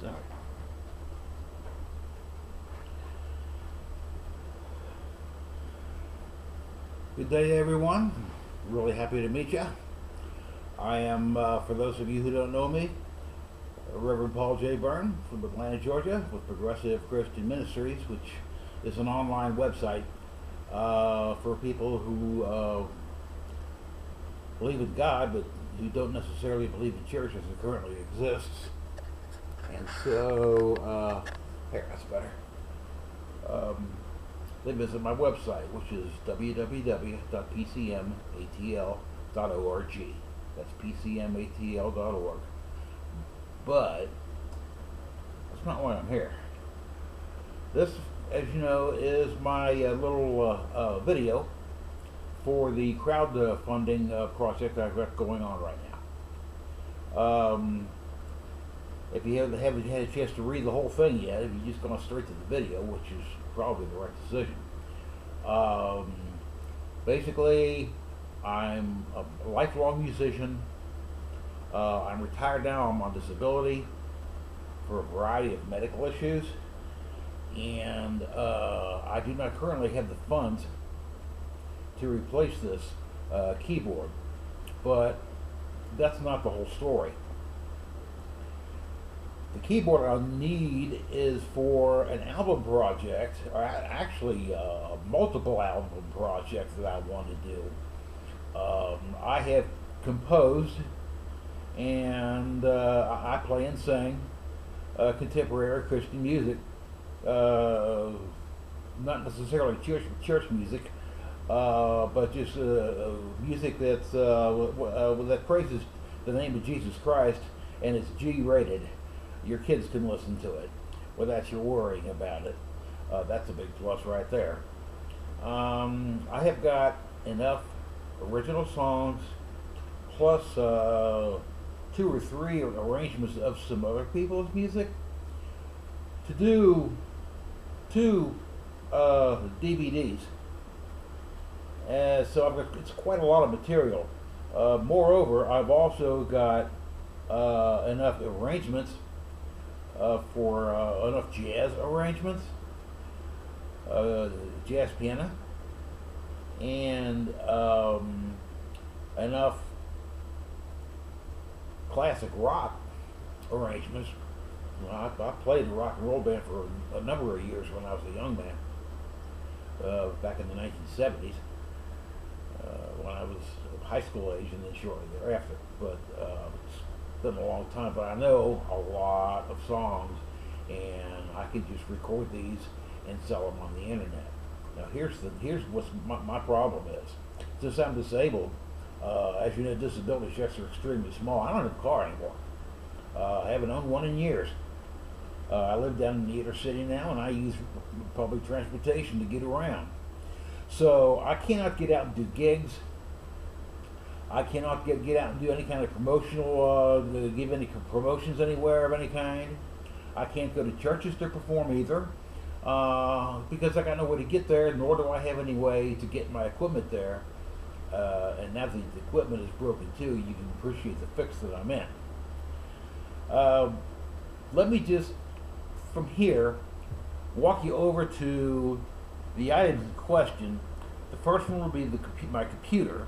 All right. Good day, everyone. Really happy to meet you. I am, for those of you who don't know me, Reverend Paul J. Byrne from Atlanta, Georgia, with Progressive Christian Ministries, which is an online website for people who believe in God, but who don't necessarily believe in church as it currently exists. And so, here, that's better. Um, they visit my website, which is www.pcmatl.org. That's pcmatl.org. But that's not why I'm here. This, as you know, is my little video for the crowdfunding project I've got going on right now. If you haven't had a chance to read the whole thing yet, if you've just gone straight to the video, which is probably the right decision. Basically, I'm a lifelong musician. I'm retired now. I'm on disability for a variety of medical issues, and I do not currently have the funds to replace this keyboard. But that's not the whole story. The keyboard I need is for an album project, or actually a multiple album project that I want to do. I have composed and I play and sing contemporary Christian music, not necessarily church music, but just music that's that praises the name of Jesus Christ, and it's G-rated. Your kids can listen to it without you worrying about it. That's a big plus right there. I have got enough original songs plus 2 or 3 arrangements of some other people's music to do 2 DVDs. So it's quite a lot of material. Moreover, I've also got enough arrangements for enough jazz arrangements, jazz piano, and enough classic rock arrangements. I played in a rock and roll band for a number of years when I was a young man, back in the 1970s, when I was high school age, and then shortly thereafter. But it's been a long time, but I know a lot of songs, and I could just record these and sell them on the internet. Now here's what my problem is. Since I'm disabled, as you know, disability checks are extremely small. I don't have a car anymore. I haven't owned one in years. I live down in the inner city now, and I use public transportation to get around. So I cannot get out and do gigs. I cannot get out and do any kind of promotional, give any promotions anywhere of any kind. I can't go to churches to perform either, because I got no way to get there, nor do I have any way to get my equipment there. And now that the equipment is broken too, you can appreciate the fix that I'm in. Let me just, from here, walk you over to the items in question. The first one will be my computer,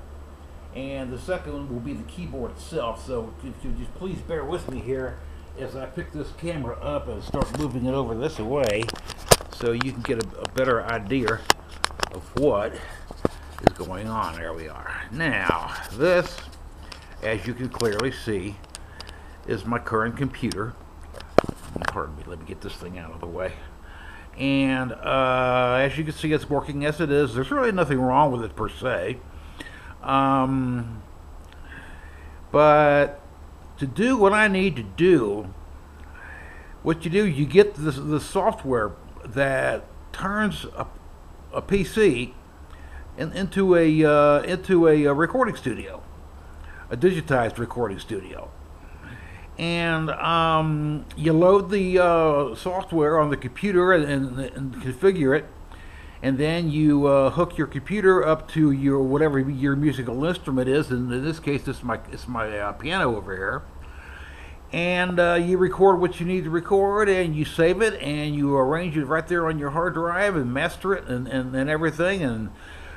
and the second one will be the keyboard itself. So if you just please bear with me here as I pick this camera up and start moving it over this way, so you can get a better idea of what is going on. There we are. Now, this, as you can clearly see, is my current computer. Pardon me, let me get this thing out of the way. And as you can see, it's working as it is. There's really nothing wrong with it per se. But to do what I need to do, what you do, you get the software that turns a PC into a recording studio, a digitized recording studio. And you load the software on the computer and configure it, and then you hook your computer up to your whatever your musical instrument is. And in this case, it's my piano over here. and you record what you need to record, and you save it, and you arrange it right there on your hard drive, and master it, and everything, and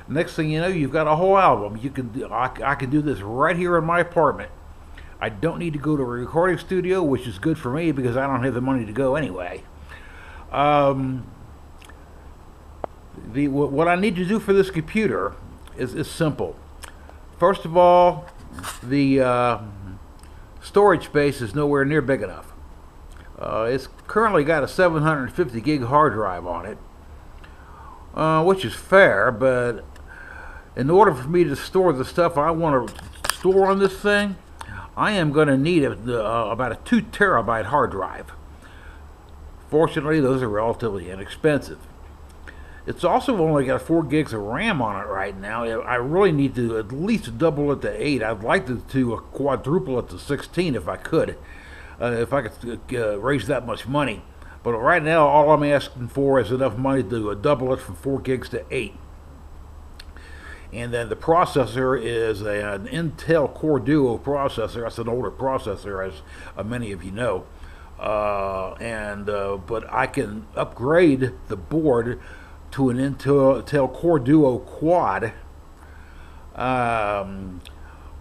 next thing you know, you've got a whole album. I can do this right here in my apartment. I don't need to go to a recording studio, which is good for me because I don't have the money to go anyway. What I need to do for this computer is simple. First of all, the storage space is nowhere near big enough. It's currently got a 750 gig hard drive on it, which is fair, but in order for me to store the stuff I want to store on this thing, I am going to need about a 2 terabyte hard drive. Fortunately, those are relatively inexpensive. It's also only got 4 gigs of RAM on it right now. I really need to at least double it to 8. I'd like to quadruple it to 16 if I could. If I could raise that much money. But right now, all I'm asking for is enough money to double it from 4 gigs to 8. And then the processor is an Intel Core Duo processor. That's an older processor, as many of you know. But I can upgrade the board to an Intel Core Duo Quad,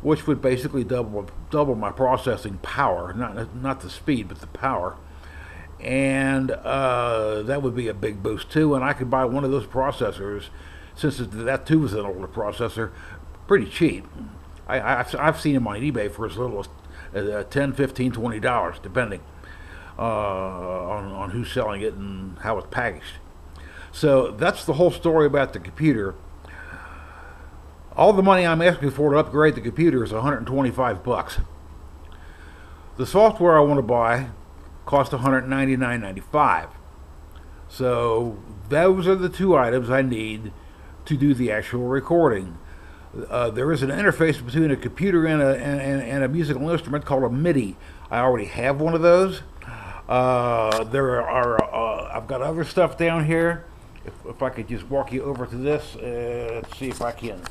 which would basically double my processing power, not the speed, but the power. And that would be a big boost too. And I could buy one of those processors, since that too is an older processor, pretty cheap. I've seen them on eBay for as little as $10, $15, $20, depending on who's selling it and how it's packaged. So that's the whole story about the computer. All the money I'm asking for to upgrade the computer is $125. The software I want to buy costs $199.95. So those are the 2 items I need to do the actual recording. There is an interface between a computer and a musical instrument called a MIDI. I already have one of those. I've got other stuff down here. If I could just walk you over to this, let's see if I can.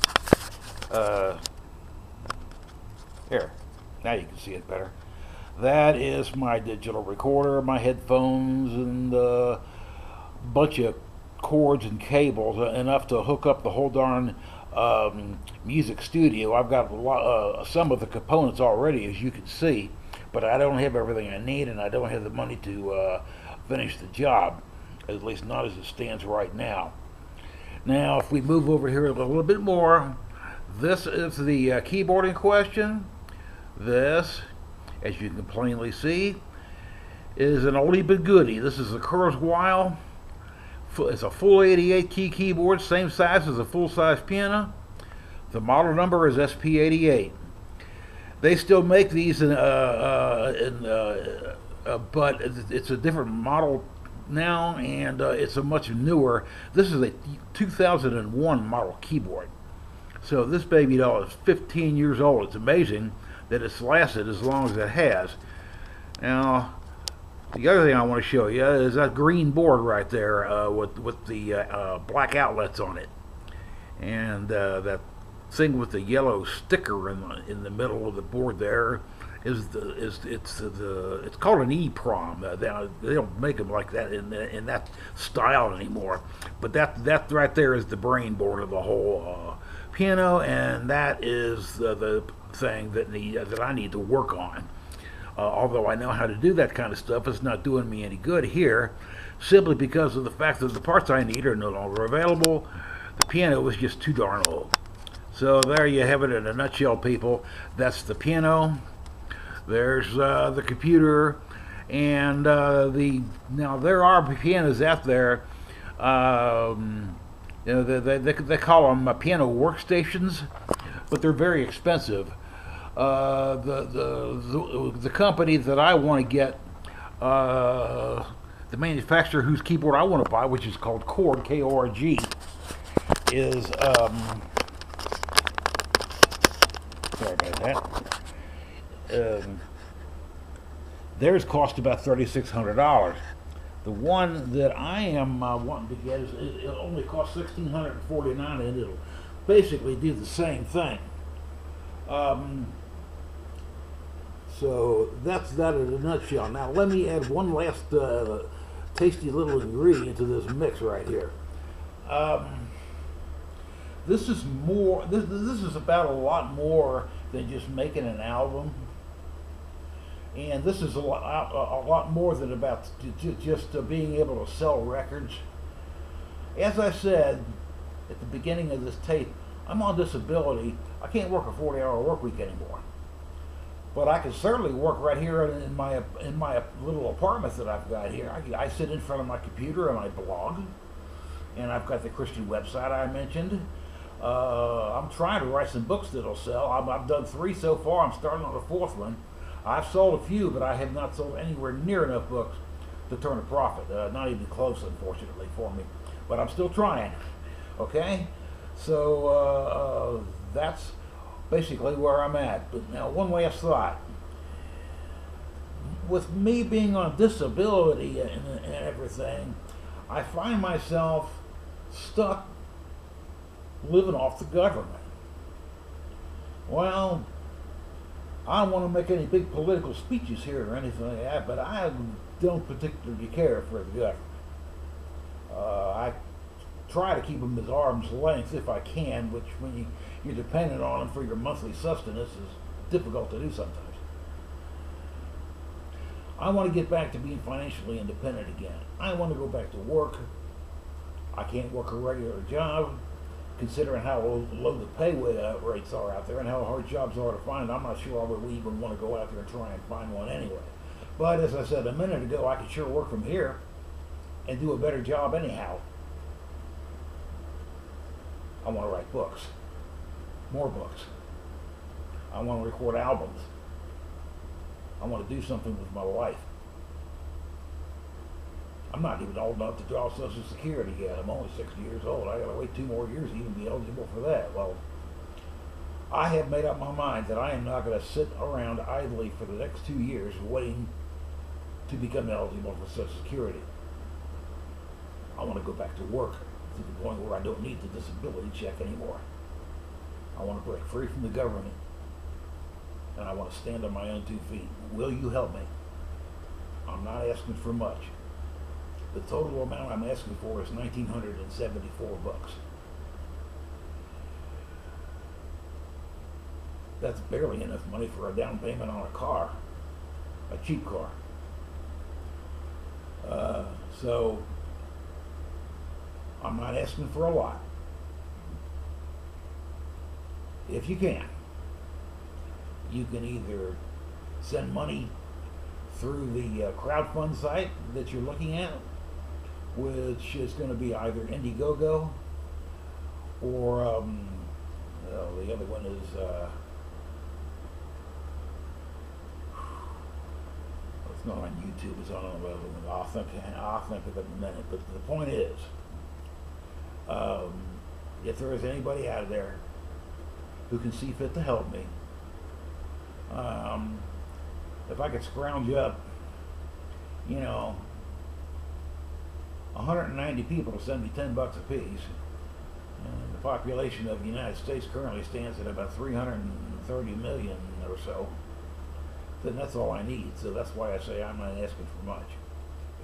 Here, now you can see it better. That is my digital recorder, my headphones, and a bunch of cords and cables, enough to hook up the whole darn music studio. I've got some of the components already, as you can see, but I don't have everything I need, and I don't have the money to finish the job. At least not as it stands right now. Now, if we move over here a little bit more, this is the keyboard in question. This, as you can plainly see, is an oldie but goodie. This is a Kurzweil. It's a full 88 key keyboard, same size as a full-size piano. The model number is SP88. They still make these, but it's a different model now, and it's a much newer. This is a 2001 model keyboard, so this baby doll is 15 years old. It's amazing that it's lasted as long as it has. Now, the other thing I want to show you is that green board right there with the black outlets on it, and that thing with the yellow sticker in the middle of the board there it's called an EEPROM. They don't make them like that in that style anymore. But that right there is the brain board of the whole piano, and that is the thing that I need to work on. Although I know how to do that kind of stuff, it's not doing me any good here, simply because of the fact that the parts I need are no longer available. The piano was just too darn old. So there you have it in a nutshell, people. That's the piano. There's the computer, and now there are pianos out there. They call them piano workstations, but they're very expensive. The company that I want to get, the manufacturer whose keyboard I want to buy, which is called Korg, K-O-R-G, is sorry about that. Theirs cost about $3,600. The one that I am wanting to get it only costs $1,649, and it'll basically do the same thing. So that's that in a nutshell. Now let me add one last tasty little ingredient to this mix right here. This is more. This is about a lot more than just making an album, and this is a lot more than about just being able to sell records. As I said at the beginning of this tape, I'm on disability. I can't work a 40-hour work week anymore. But I can certainly work right here in my little apartment that I've got here. I sit in front of my computer and I blog, and I've got the Christian website I mentioned. I'm trying to write some books that'll sell. I've done 3 so far. I'm starting on the 4th one. I've sold a few, but I have not sold anywhere near enough books to turn a profit. Not even close, unfortunately, for me. But I'm still trying. Okay, so that's basically where I'm at. But now, one last thought. With me being on disability and everything, I find myself stuck living off the government. Well, I don't want to make any big political speeches here or anything like that, but I don't particularly care for the government. I try to keep them at arm's length if I can, which when you're dependent on them for your monthly sustenance is difficult to do sometimes. I want to get back to being financially independent again. I want to go back to work. I can't work a regular job, considering how low the pay rates are out there and how hard jobs are to find. I'm not sure I would even want to go out there and try and find one anyway. But as I said a minute ago, I could sure work from here and do a better job anyhow. I want to write books, more books. I want to record albums. I want to do something with my life. I'm not even old enough to draw Social Security yet. I'm only 60 years old. I got to wait 2 more years to even be eligible for that. Well, I have made up my mind that I am not going to sit around idly for the next 2 years waiting to become eligible for Social Security. I want to go back to work to the point where I don't need the disability check anymore. I want to break free from the government, and I want to stand on my own 2 feet. Will you help me? I'm not asking for much. The total amount I'm asking for is $1,974. That's barely enough money for a down payment on a car, a cheap car. So I'm not asking for a lot. If you can either send money through the crowdfund site that you're looking at, which is going to be either Indiegogo or the other one is it's not on YouTube. It's on another one. I'll think of it in a minute. But the point is, if there is anybody out there who can see fit to help me, if I could scrounge up, 190 people to send me $10 a piece, and the population of the United States currently stands at about 330 million or so, then that's all I need. So that's why I say I'm not asking for much.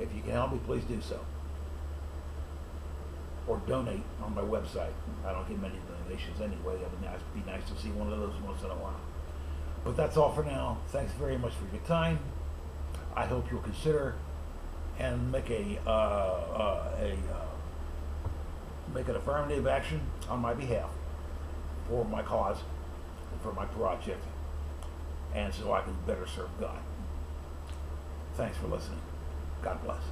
If you can help me, please do so. Or donate on my website. I don't get many donations anyway. It would be nice to see one of those once in a while. But that's all for now. Thanks very much for your time. I hope you'll consider and make an affirmative action on my behalf for my cause and for my project, and so I can better serve God. Thanks for listening. God bless.